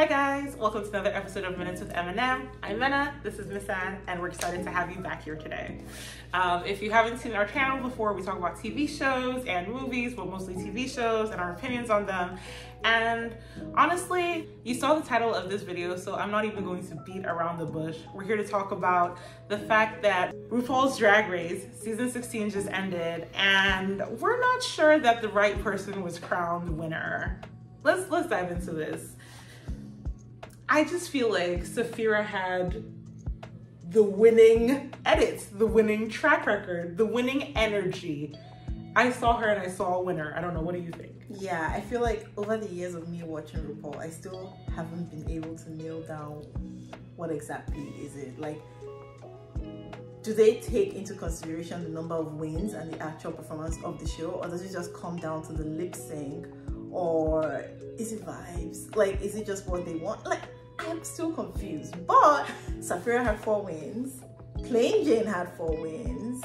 Hi guys, welcome to another episode of Minutes with M&M. I'm Menna, this is Miss Ann, and we're excited to have you back here today. If you haven't seen our channel before, we talk about TV shows and movies, but mostly TV shows and our opinions on them. And honestly, you saw the title of this video, so I'm not even going to beat around the bush. We're here to talk about the fact that RuPaul's Drag Race season 16 just ended, and we're not sure that the right person was crowned winner. Let's dive into this. I just feel like Sapphira had the winning edits, the winning track record, the winning energy. I saw her and I saw a winner. I don't know, what do you think? Yeah, I feel like over the years of me watching RuPaul, I still haven't been able to nail down what exactly is it. Like, do they take into consideration the number of wins and the actual performance of the show, or does it just come down to the lip sync, or is it vibes? Like, is it just what they want? Like, I'm still confused. But Sapphira had 4 wins, Plain Jane had 4 wins,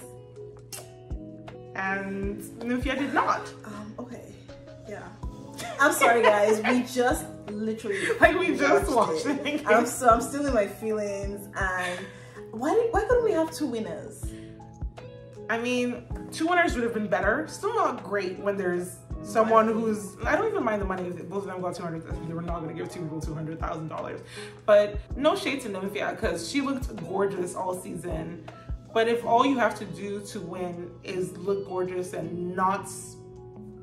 and Nymphia did not. Okay, yeah. I'm sorry guys, we just literally we just watched it. I'm still in my feelings. And why couldn't we have 2 winners? I mean, 2 winners would have been better. Still not great when there's someone who's, I don't even mind the money if both of them got $200,000. They were not going to give 2 people $200,000. But no shade to Nymphia, because she looked gorgeous all season. But if all you have to do to win is look gorgeous and not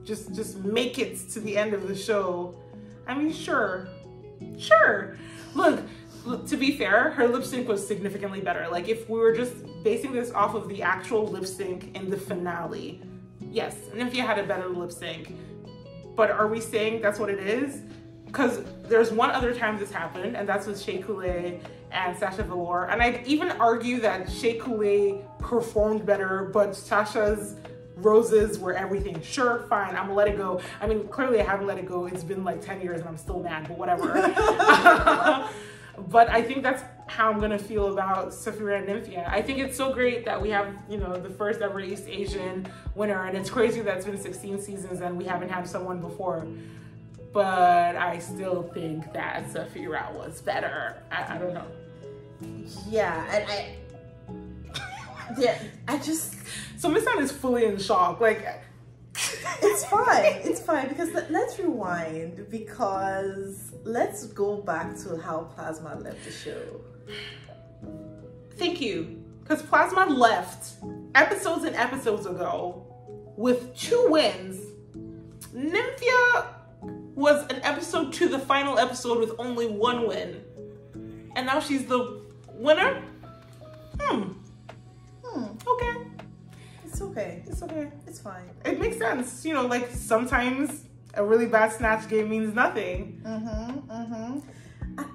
just make it to the end of the show, I mean, sure. Look, to be fair, her lip sync was significantly better. Like, if we were just basing this off of the actual lip sync in the finale, yes, Nymphia had a better lip sync. But are we saying that's what it is? Because there's one other time this happened, and that's with Shea Coulee and Sasha Velour. And I'd even argue that Shea Coulee performed better, but Sasha's roses were everything. Sure, fine, I'm gonna let it go. I mean, clearly I haven't let it go. It's been like 10 years and I'm still mad, but whatever. But I think that's how I'm gonna feel about Sapphira and Nymphia. I think it's so great that we have, you know, the first ever East Asian winner, and it's crazy that it's been 16 seasons and we haven't had someone before. But I still think that Sapphira was better. I don't know. Yeah, and I just... So Miss Ann is fully in shock. Like, it's fine, because let's rewind, because let's go back to how Plasma left the show. Thank you. Because Plasma left episodes and episodes ago with 2 wins. Nymphia was an episode to the final episode with only 1 win. And now she's the winner? Okay. It's okay. It's okay. It's fine. It makes sense. You know, like, sometimes a really bad Snatch game means nothing.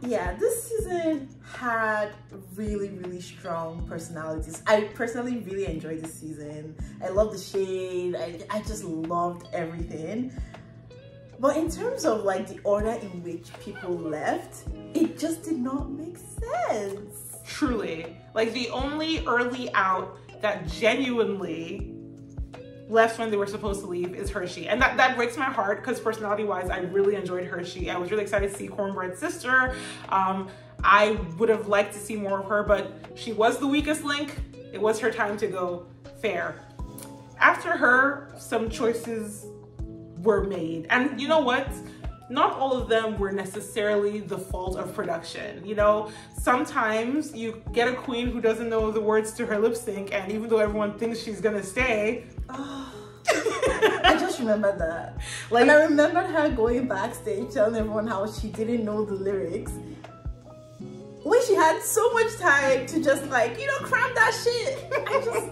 Yeah, this season had really strong personalities. I personally really enjoyed this season. I love the shade. I just loved everything. But in terms of like the order in which people left, it just did not make sense. Truly. Like, the only early out that genuinely left when they were supposed to leave is Hershey. And that breaks my heart, because personality-wise, I really enjoyed Hershey. I was really excited to see Cornbread's sister. I would have liked to see more of her, but she was the weakest link. It was her time to go. Fair. After her, some choices were made. And you know what? Not all of them were necessarily the fault of production. You know, sometimes you get a queen who doesn't know the words to her lip sync, and even though everyone thinks she's gonna stay, I just remembered that. Like, and I remembered her going backstage telling everyone how she didn't know the lyrics, when she had so much time to just, like, you know, cram that shit. I just...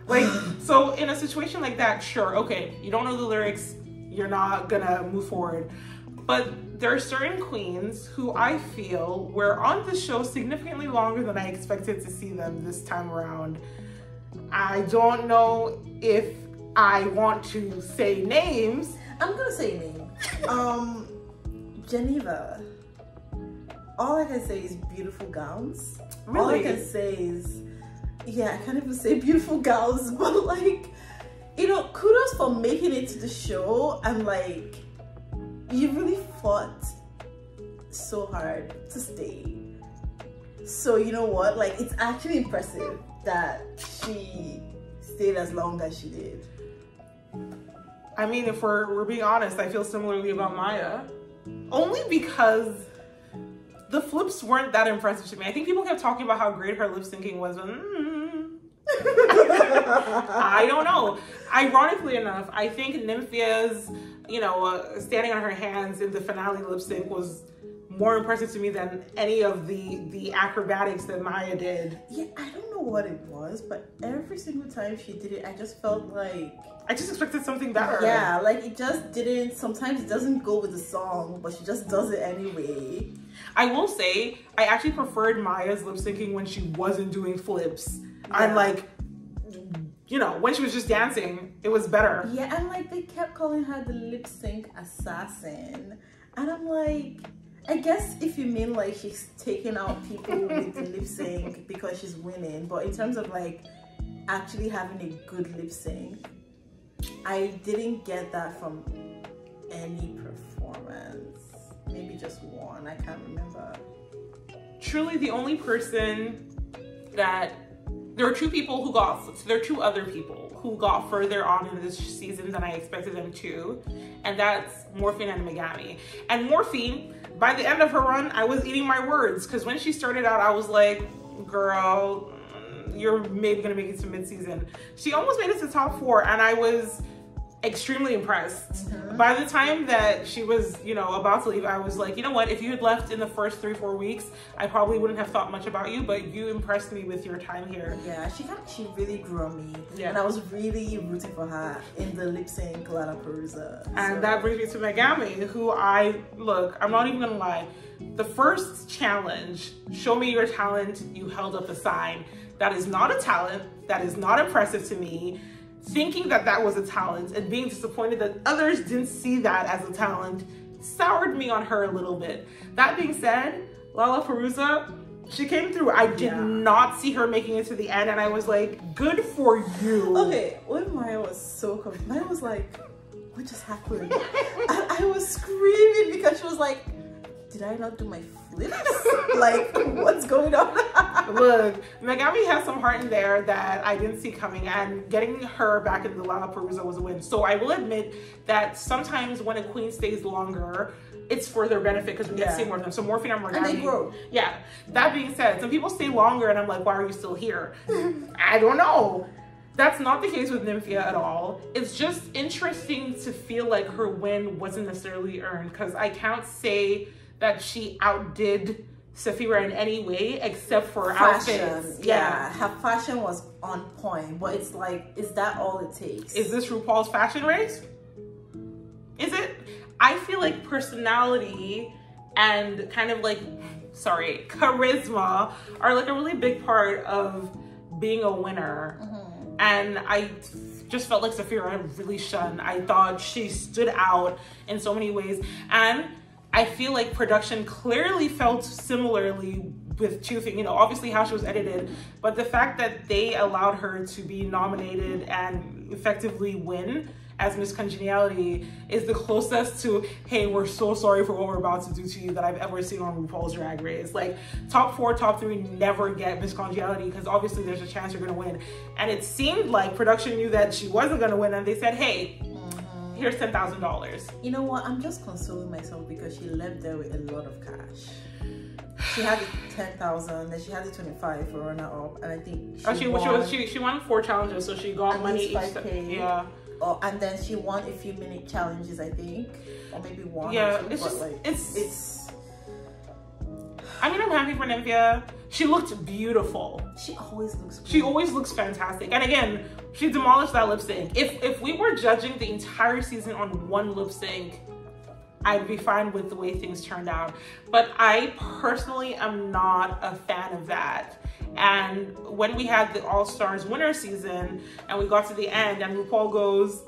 Like, so in a situation like that, sure, okay, you don't know the lyrics, you're not gonna move forward. But there are certain queens who I feel were on the show significantly longer than I expected to see them this time around. I don't know if I want to say names. I'm gonna say names. Geneva. All I can say is beautiful gowns. Really? All I can say is, yeah, I can't even say beautiful gowns, but like, you know, kudos for making it to the show, and like, you really fought so hard to stay. So you know what? Like, it's actually impressive that she stayed as long as she did. I mean, if we're being honest, I feel similarly about Maya. Only because the flips weren't that impressive to me. I think people kept talking about how great her lip syncing was. I don't know. Ironically enough, I think Nymphia's, standing on her hands in the finale lip sync was more impressive to me than any of the acrobatics that Maya did. Yeah, I don't know what it was, but every single time she did it, I just felt like... I just expected something better. Yeah, like it just didn't... Sometimes it doesn't go with the song, but she just does it anyway. I will say, I actually preferred Maya's lip syncing when she wasn't doing flips. Yeah. And like, when she was just dancing, it was better. Yeah, and like they kept calling her the lip sync assassin. And I'm like... I guess if you mean like she's taking out people with the lip sync because she's winning, but in terms of like actually having a good lip sync, I didn't get that from any performance. Maybe just one, I can't remember. Truly the only person that, there are two other people who got further on in this season than I expected them to, and that's Morphine and Megami. And Morphine, by the end of her run, I was eating my words, because when she started out, I was like, girl, you're maybe gonna make it to mid-season. She almost made it to top 4, and I was extremely impressed. By the time that she was, about to leave, I was like, you know what, if you had left in the first 3-4 weeks, I probably wouldn't have thought much about you, but you impressed me with your time here. Yeah, she really grew on me. Yeah. And I was really rooting for her in the lip sync Lollapalooza. And that brings me to Megami, who I'm not even gonna lie, the first challenge, show me your talent, you held up the sign. That is not a talent, that is not impressive to me. Thinking that that was a talent and being disappointed that others didn't see that as a talent soured me on her a little bit. That being said, Lollapalooza, she came through. I did not see her making it to the end, and I was like, good for you. Okay, when Maya was so confused, Maya was like, what just happened? I was screaming because she was like, did I not do my flips? Like, what's going on? Look, Megami has some heart in there that I didn't see coming, and getting her back in the Lollapalooza was a win. So I will admit that sometimes when a queen stays longer, it's for their benefit because we get to see more of them. So Morphine and Megami. And they grow. Yeah. That being said, some people stay longer and I'm like, why are you still here? I don't know. That's not the case with Nymphia at all. It's just interesting to feel like her win wasn't necessarily earned, because I can't say that she outdid Sapphira in any way except for fashion. outfits. Yeah, her fashion was on point, but it's like, is that all it takes? Is this RuPaul's fashion race? Is it? I feel like personality and kind of like, charisma are like a really big part of being a winner. And I just felt like Sapphira really shone. I thought she stood out in so many ways. And I feel like production clearly felt similarly with choosing, obviously how she was edited, but the fact that they allowed her to be nominated and effectively win as Miss Congeniality is the closest to, hey, we're so sorry for what we're about to do to you that I've ever seen on RuPaul's Drag Race. Like, top 4, top 3 never get Miss Congeniality because obviously there's a chance you're gonna win. And it seemed like production knew that she wasn't gonna win, and they said, hey, here's $10,000. You know what? I'm just consoling myself because she left there with a lot of cash. She had the 10,000, then she had the 25 for runner-up, and I think she won 4 challenges, so she got money each. 5K. Yeah. Oh, and then she won a few minute challenges, I think, or maybe one. Yeah, or two, it's just like, it's. I mean, I'm happy for Nymphia. She looked beautiful. She always looks. She always looks fantastic. And again, she demolished that lip sync. If we were judging the entire season on one lip sync, I'd be fine with the way things turned out. But I personally am not a fan of that. And when we had the All Stars winter season and we got to the end and RuPaul goes,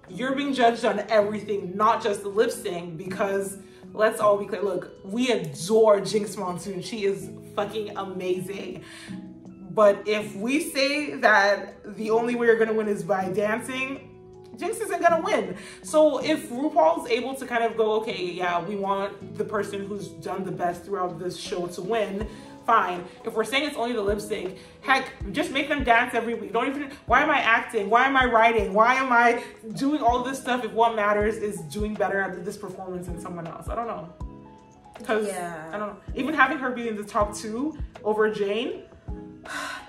you're being judged on everything, not just the lip sync, because let's all be clear, look, we adore Jinx Monsoon. She is fucking amazing. But if we say that the only way you're gonna win is by dancing, Jinx isn't gonna win. So if RuPaul's able to kind of go, okay, yeah, we want the person who's done the best throughout this show to win, fine. If we're saying it's only the lip sync, heck, just make them dance every week. Don't even, why am I acting? Why am I writing? Why am I doing all this stuff if what matters is doing better at this performance than someone else? I don't know. Because, I don't know. Even having her be in the top 2 over Jane,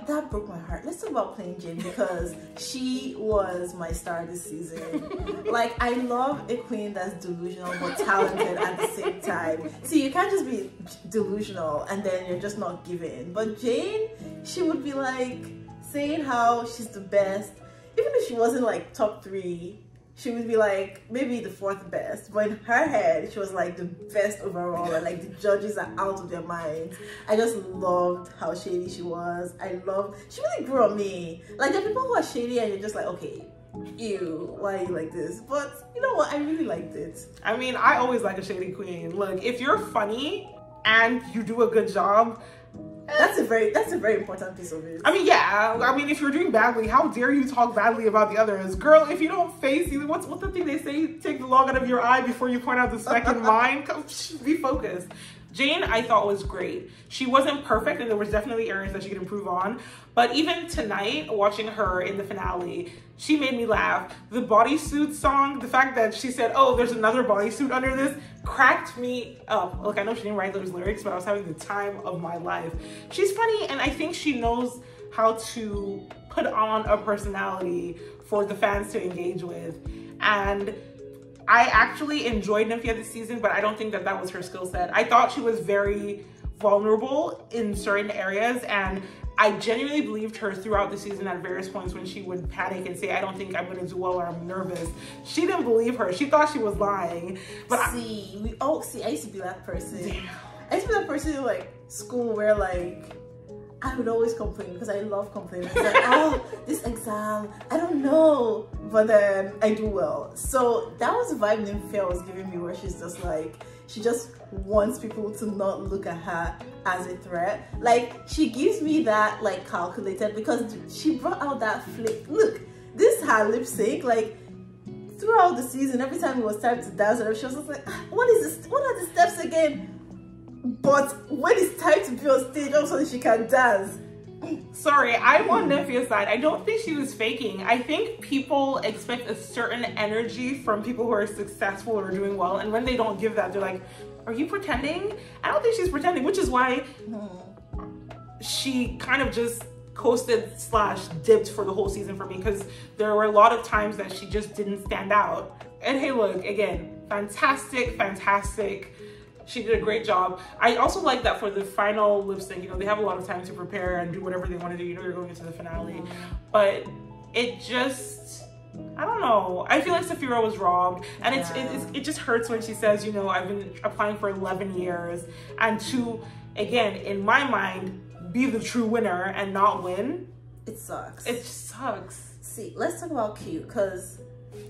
that broke my heart. Let's talk about Plain Jane because she was my star this season. Like, I love a queen that's delusional but talented at the same time. See, you can't just be delusional and then you're just not giving. But Jane, she would be like saying how she's the best. Even if she wasn't like top 3, she would be like maybe the 4th best, but in her head she was like the best overall, and like the judges are out of their minds. I just loved how shady she was. She really grew on me. Like, there are people who are shady and you're just like, okay, ew, why are you like this? But you know what, I really liked it. I mean, I always like a shady queen. Look, if you're funny and you do a good job, that's a very important piece of it. I mean, yeah. I mean, if you're doing badly, how dare you talk badly about the others? Girl, if you don't face you, what's the thing they say? Take the log out of your eye before you point out the speck in mine. Come, be focused. Jane, I thought, was great. She wasn't perfect, and there was definitely areas that she could improve on. But even tonight, watching her in the finale, she made me laugh. The bodysuit song, the fact that she said, oh, there's another bodysuit under this, cracked me up. Look, I know she didn't write those lyrics, but I was having the time of my life. She's funny, and I think she knows how to put on a personality for the fans to engage with. And I actually enjoyed Nymphia this season, but I don't think that that was her skill set. I thought she was very vulnerable in certain areas, and I genuinely believed her throughout the season at various points when she would panic and say, I don't think I'm gonna do well or I'm nervous. She didn't believe her. She thought she was lying. But I used to be that person. Damn. I used to be that person in like school where like I would always complain because I love complaining. It's like, oh, this exam, I don't know, but then I do well. So that was the vibe Nymphia was giving me, where she's just like, she just wants people to not look at her as a threat. Like, she gives me that like calculated, because she brought out that flip. Look, this her lip sync, like throughout the season, every time it was time to dance, she was just like, what is this? What are the steps again? But when it's time to be on stage, also she can dance. Sorry, I'm on Nymphia's side. I don't think she was faking. I think people expect a certain energy from people who are successful or doing well, and when they don't give that, they're like, are you pretending? I don't think she's pretending, which is why she kind of just coasted / dipped for the whole season for me, because there were a lot of times that she just didn't stand out. And hey, look, again, fantastic. She did a great job. I also like that for the final lip sync, you know, they have a lot of time to prepare and do whatever they want to do. You know, you're going into the finale. But it just, I don't know. I feel like Sapphira was robbed. And it just hurts when she says, you know, I've been applying for 11 years. And to, again, in my mind, be the true winner and not win. It sucks. It sucks. See, let's talk about Q, because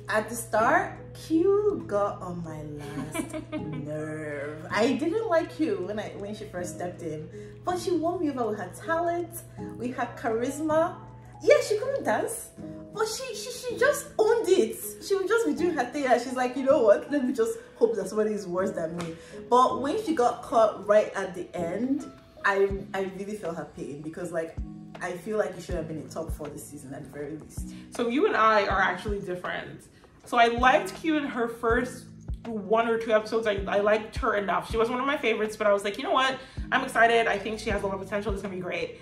at the start, Q got on my last nerve. I didn't like Q when she first stepped in, but she won me over with her talent, with her charisma. Yeah, she couldn't dance, but she just owned it. She would just be doing her thing, and she's like, you know what? Let me just hope that somebody is worse than me. But when she got caught right at the end, I really felt her pain, because like, I feel like it should have been in top 4 this season at the very least. So you and I are actually different. So I liked Q in her first 1 or 2 episodes. I liked her enough. She was one of my favorites, but I was like, you know what? I'm excited. I think she has a lot of potential. It's gonna be great.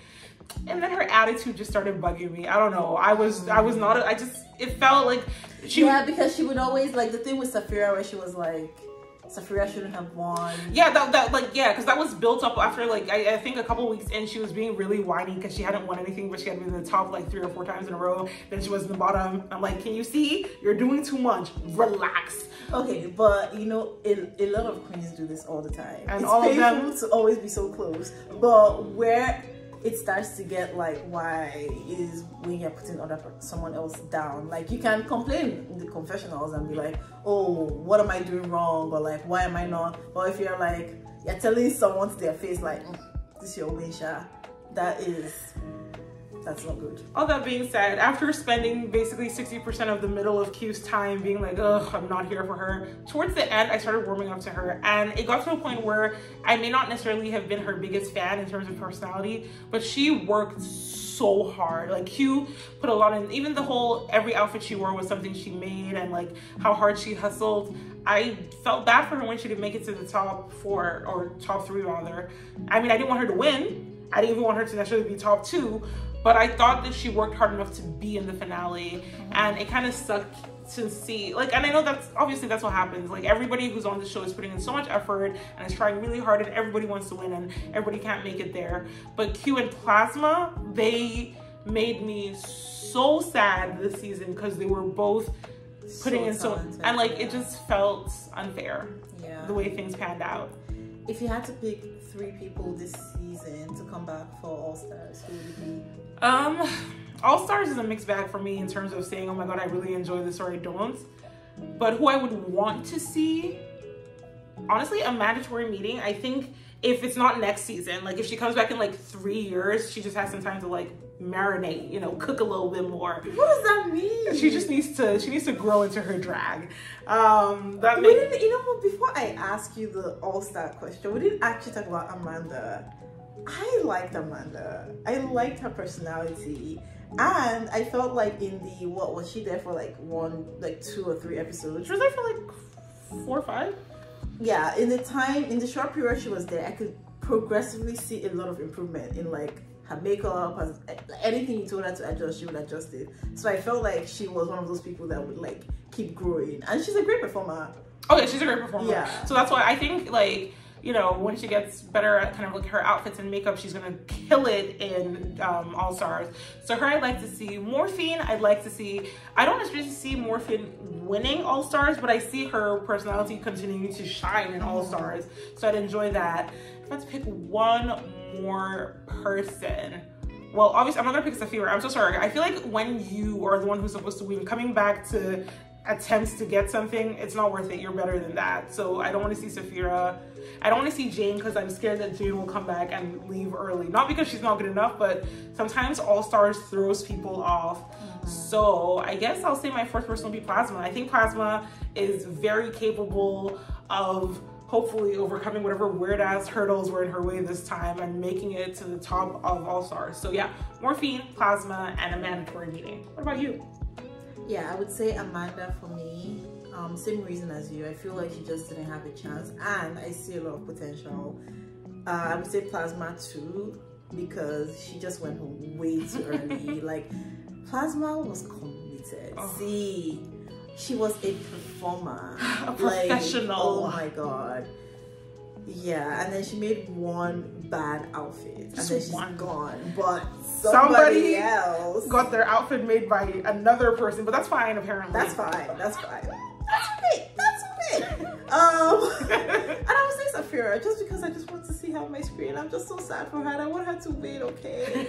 And then her attitude just started bugging me. I don't know. It felt like she... Yeah, because she would always, like, the thing with Sapphira where she was like, Sapphira shouldn't have won. Yeah, because that was built up after, like, I think a couple weeks in, she was being really whiny because she hadn't won anything, but she had been in the top like 3 or 4 times in a row. Then she was in the bottom. I'm like, can you see? You're doing too much. Relax. Okay, but you know, a lot of queens do this all the time. And it's all painful of them to always be so close. But where it starts to get like, why is when you're putting someone else down? Like, you can complain in the confessionals and be like, oh, what am I doing wrong? Or like, why am I not? But if you're like, you're telling someone to their face like, this is your win, Sha, that is That's not good. All that being said, after spending basically 60% of the middle of Q's time being like, ugh, I'm not here for her, towards the end, I started warming up to her. And it got to a point where I may not necessarily have been her biggest fan in terms of personality, but she worked so hard. Like Q put a lot in, even the whole, every outfit she wore was something she made, and like how hard she hustled. I felt bad for her when she didn't make it to the top 4, or top 3 rather. I mean, I didn't want her to win. I didn't even want her to necessarily be top 2, but I thought that she worked hard enough to be in the finale, and it kind of sucked to see, like, and I know that's obviously that's what happens. Like, everybody who's on the show is putting in so much effort and is trying really hard, and everybody wants to win, and everybody can't make it there. But Q and Plasma, they made me so sad this season because they were both putting in so, and like it just felt unfair, the way things panned out. If you had to pick 3 people this season to come back for All Stars, who would it be? All Stars is a mixed bag for me in terms of saying, oh my god, I really enjoy this or I don't. But who I would want to see, honestly, a mandatory meeting. I think if it's not next season, like if she comes back in like 3 years, she just has some time to like marinate, you know, cook a little bit more. What does that mean? She just needs to grow into her drag. You know what, before I ask you the All-Star question, we didn't actually talk about Amanda. I liked Amanda. I liked her personality. And I felt like in the, what was she there for, like 2 or 3 episodes? She was there for like 4 or 5? Yeah, in the short period she was there, I could progressively see a lot of improvement in like her makeup, anything you told her to adjust, she would adjust it. So I felt like she was one of those people that would like keep growing. And she's a great performer. Oh yeah, she's a great performer. Yeah. So that's why I think like, you know, when she gets better at kind of like her outfits and makeup, she's gonna kill it in All Stars. So her I'd like to see. Morphine, I'd like to see. I don't necessarily see Morphine winning All Stars, but I see her personality continuing to shine in All Stars. So I'd enjoy that. If I had to pick one more person, well, obviously I'm not gonna pick Saphira. I'm so sorry. I feel like when you are the one who's supposed to win, coming back to attempts to get something, it's not worth it. You're better than that. So I don't want to see Saphira. I don't want to see Jane because I'm scared that Jane will come back and leave early. Not because she's not good enough, but sometimes All Stars throws people off. So I guess I'll say my fourth person will be Plasma. I think Plasma is very capable of hopefully overcoming whatever weird ass hurdles were in her way this time and making it to the top of All Stars. So yeah, Morphine, Plasma, and a mandatory meeting. What about you? Yeah, I would say Amanda for me. Same reason as you. I feel like she just didn't have a chance, and I see a lot of potential. I would say Plasma too, because she just went home way too early. Like, Plasma was committed. See, she was a performer, a professional. Like, oh my god. Yeah, and then she made one bad outfit, and then she's gone. But somebody else got their outfit made by another person, but that's fine apparently. That's fine. That's fine. That's okay. That's okay. And I would say Saphira, just because I just want to see her on my screen. I'm just so sad for her. And I want her to win. Okay.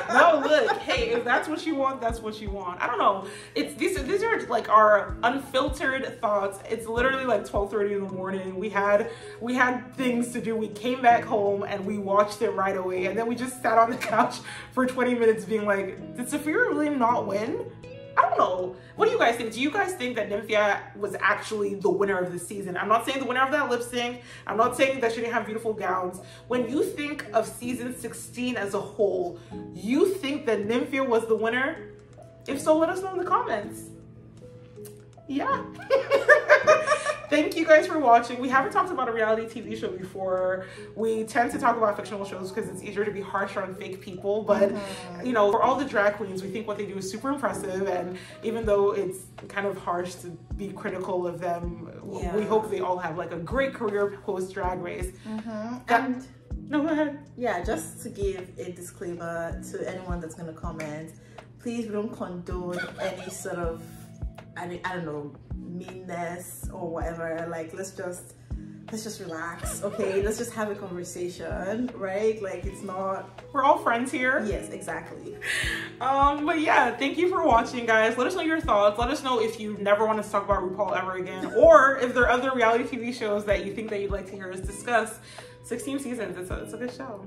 No, look. Hey, if that's what you want, that's what you want. I don't know. It's these are like our unfiltered thoughts. It's literally like 12:30 in the morning. We had things to do. We came back home and we watched it right away, and then we just sat on the couch for 20 minutes, being like, did Saphira really not win? I don't know. What do you guys think? Do you guys think that Nymphia was actually the winner of the season? I'm not saying the winner of that lip sync. I'm not saying that she didn't have beautiful gowns. When you think of season 16 as a whole, you think that Nymphia was the winner? If so, let us know in the comments. Yeah. Thank you guys for watching. We haven't talked about a reality TV show before. We tend to talk about fictional shows because it's easier to be harsher on fake people. But, you know, for all the drag queens, we think what they do is super impressive. And even though it's kind of harsh to be critical of them, we hope they all have like a great career post Drag Race. And no, go ahead. Yeah, just to give a disclaimer to anyone that's going to comment, please, we don't condone any sort of, I don't know, meanness or whatever. Like, let's just relax, okay? Let's just have a conversation, right? Like, it's not, we're all friends here. Yes, exactly. But yeah, thank you for watching, guys. Let us know your thoughts. Let us know if you never want us to talk about RuPaul ever again, or if there are other reality TV shows that you think that you'd like to hear us discuss. 16 seasons, it's a good show.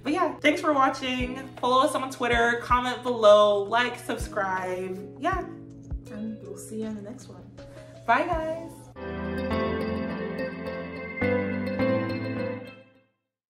But yeah, thanks for watching. Follow us on Twitter, comment below, like, subscribe. Yeah. And we'll see you in the next one. Bye guys.